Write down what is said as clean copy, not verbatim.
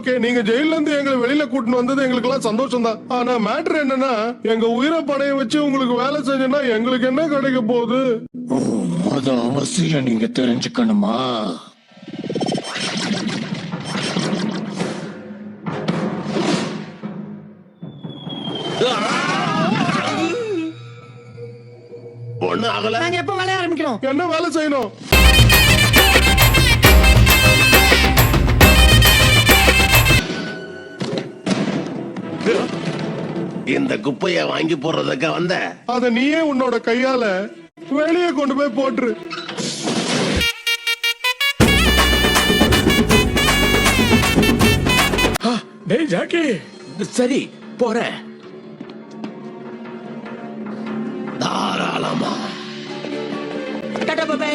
Okay, நீங்க ஜெயில இருந்து எங்களை வெளியில கூட்டிட்டு வந்தது எங்களுக்கு எல்லாம் சந்தோஷம் தான். ஆனா மேட்டர் என்னன்னா, எங்க உயிரை பணைய வச்சு உங்களுக்கு வேலை செஞ்சோம்னா எங்களுக்கு என்ன கிடைக்க போகுது? அது அவசியம் நீங்க தெரிஞ்சுக்கணுமா? ஒண்ணு ஆகல. நாங்க எப்ப வேலைய ஆரம்பிக்கிறோம்? என்ன வேலை செய்யணும்? இந்த குப்பைய வாங்கி போடுறதுக்கு வந்த அத நீயே உன்னோட கையால வெளியே கொண்டு போய் போட்டுரு. டேய் ஜாக்கி, சரி போறேன். தாராளமா. Tata bye by.